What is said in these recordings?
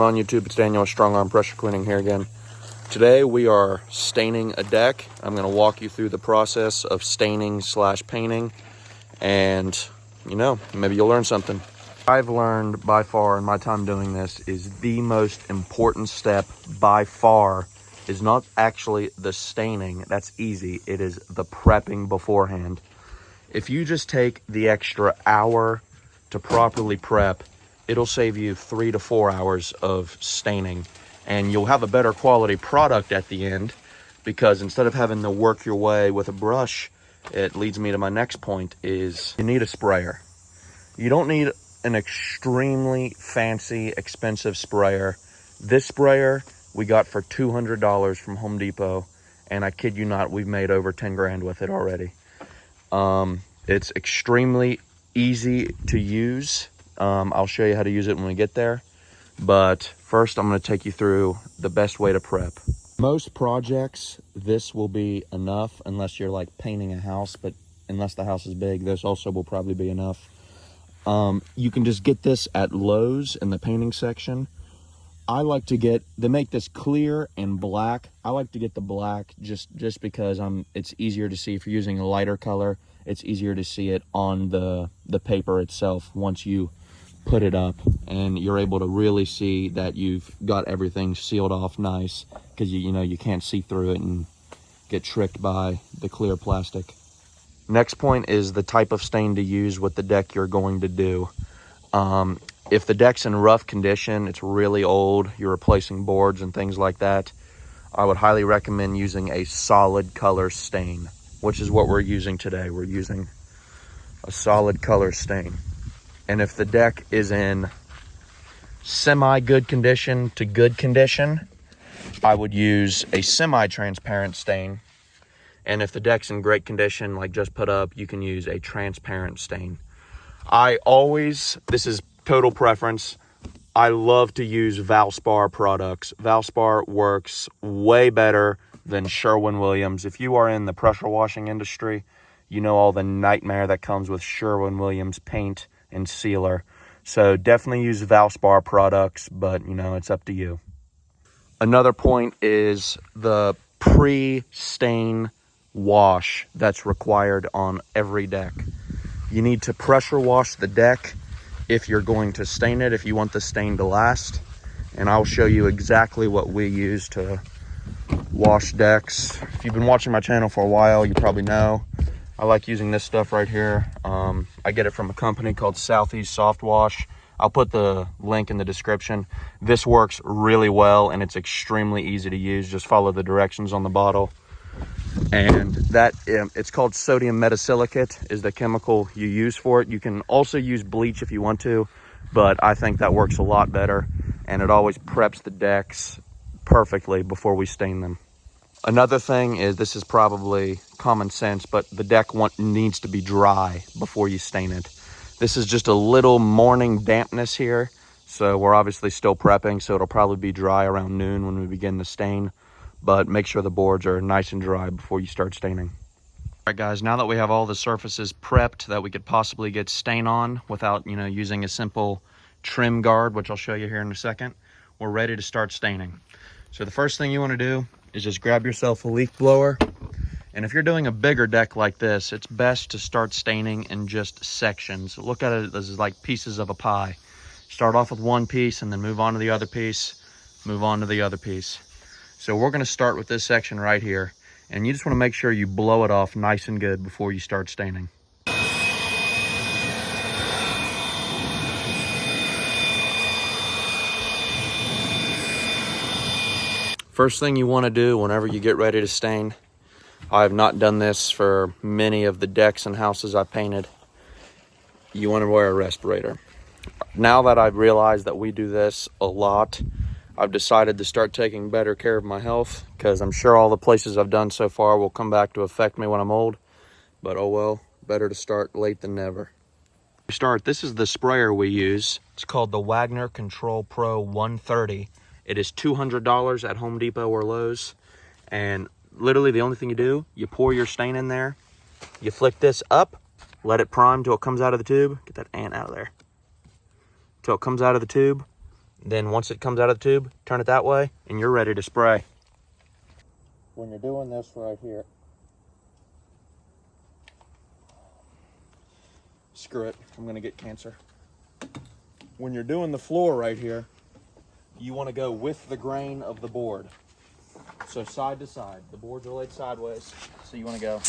On YouTube, it's Daniel with Strong Arm Pressure Cleaning here again. Today we are staining a deck. I'm going to walk you through the process of staining / painting, and maybe you'll learn something. I've learned by far in my time doing this is the most important step by far is not actually the staining. That's easy. It is the prepping beforehand. If you just take the extra hour to properly prep, it'll save you 3 to 4 hours of staining, and you'll have a better quality product at the end, because instead of having to work your way with a brush, it leads me to my next point is you need a sprayer. You don't need an extremely fancy, expensive sprayer. This sprayer we got for $200 from Home Depot, and I kid you not, we've made over 10 grand with it already. It's extremely easy to use. I'll show you how to use it when we get there. But first, I'm going to take you through the best way to prep. Most projects, this will be enough unless you're like painting a house, but unless the house is big, this also will probably be enough. You can just get this at Lowe's in the painting section. I like to get, they make this clear and black. I like to get the black just because it's easier to see. If you're using a lighter color, it's easier to see it on the paper itself once you put it up, and you're able to really see that you've got everything sealed off nice, because you can't see through it and get tricked by the clear plastic. Next point is the type of stain to use with the deck you're going to do. If the deck's in rough condition, it's really old, you're replacing boards and things like that, I would highly recommend using a solid color stain, which is what we're using today. We're using a solid color stain. And if the deck is in semi-good condition to good condition, I would use a semi-transparent stain. And if the deck's in great condition, like just put up, you can use a transparent stain. This is total preference, I love to use Valspar products. Valspar works way better than Sherwin-Williams. If you are in the pressure washing industry, you know all the nightmare that comes with Sherwin-Williams paint and sealer. So definitely use Valspar products, but it's up to you. Another point is the pre-stain wash that's required on every deck. You need to pressure wash the deck if you're going to stain it, if you want the stain to last. And I'll show you exactly what we use to wash decks. If you've been watching my channel for a while, you probably know I like using this stuff right here. I get it from a company called Southeast Soft Wash. I'll put the link in the description. This works really well, and it's extremely easy to use. Just follow the directions on the bottle. And it's called sodium metasilicate is the chemical you use for it. You can also use bleach if you want to, but I think that works a lot better, and it always preps the decks perfectly before we stain them. Another thing is, this is probably common sense, but the deck needs to be dry before you stain it. This is just a little morning dampness here, so we're obviously still prepping, so it'll probably be dry around noon when we begin the stain. But make sure the boards are nice and dry before you start staining. All right, guys, now that we have all the surfaces prepped that we could possibly get stain on without, using a simple trim guard, which I'll show you here in a second, we're ready to start staining. So the first thing you want to do is just grab yourself a leaf blower. And if you're doing a bigger deck like this, it's best to start staining in just sections. Look at it as like pieces of a pie. Start off with one piece and then move on to the other piece, move on to the other piece. So we're going to start with this section right here, and you just want to make sure you blow it off nice and good before you start staining. First thing you want to do whenever you get ready to stain, I have not done this for many of the decks and houses I've painted, you want to wear a respirator. Now that I've realized that we do this a lot, I've decided to start taking better care of my health, because I'm sure all the places I've done so far will come back to affect me when I'm old. But oh well, better to start late than never. This is the sprayer we use. It's called the Wagner Control Pro 130. It is $200 at Home Depot or Lowe's. And literally the only thing you do, you pour your stain in there, you flick this up, let it prime till it comes out of the tube. Get that ant out of there. Till it comes out of the tube. Then once it comes out of the tube, turn it that way, and you're ready to spray. When you're doing this right here, screw it, I'm gonna get cancer. When you're doing the floor right here, you wanna go with the grain of the board. So side to side, the boards are laid sideways, so you wanna go.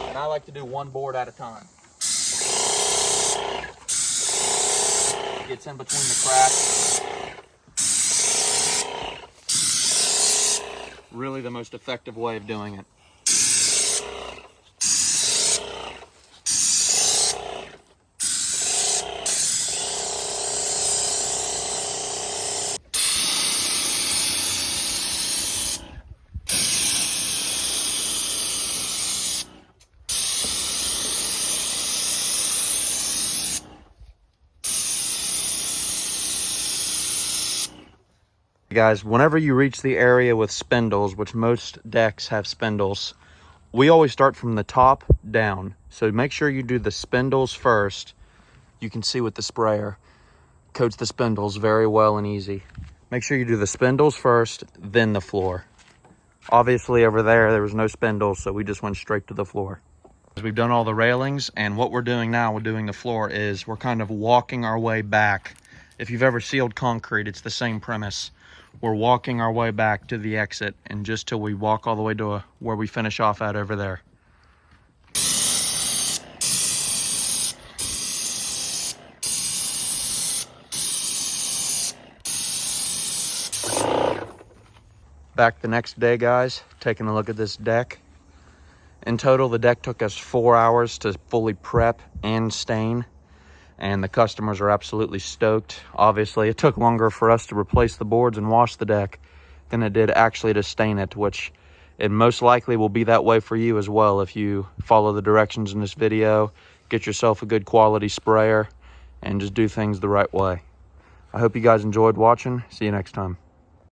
And I like to do one board at a time. Gets in between the cracks. Really the most effective way of doing it. Guys, whenever you reach the area with spindles, which most decks have spindles, we always start from the top down. So make sure you do the spindles first. You can see with the sprayer, coats the spindles very well and easy. Make sure you do the spindles first, then the floor. Obviously over there was no spindles, so we just went straight to the floor. We've done all the railings, and what we're doing now, we're doing the floor, is we're kind of walking our way back. If you've ever sealed concrete, it's the same premise. We're walking our way back to the exit, and just till we walk all the way to where we finish off at over there. Back the next day, guys, taking a look at this deck. In total, the deck took us 4 hours to fully prep and stain, and the customers are absolutely stoked. Obviously, it took longer for us to replace the boards and wash the deck than it did actually to stain it, which it most likely will be that way for you as well if you follow the directions in this video, get yourself a good quality sprayer, and just do things the right way. I hope you guys enjoyed watching. See you next time.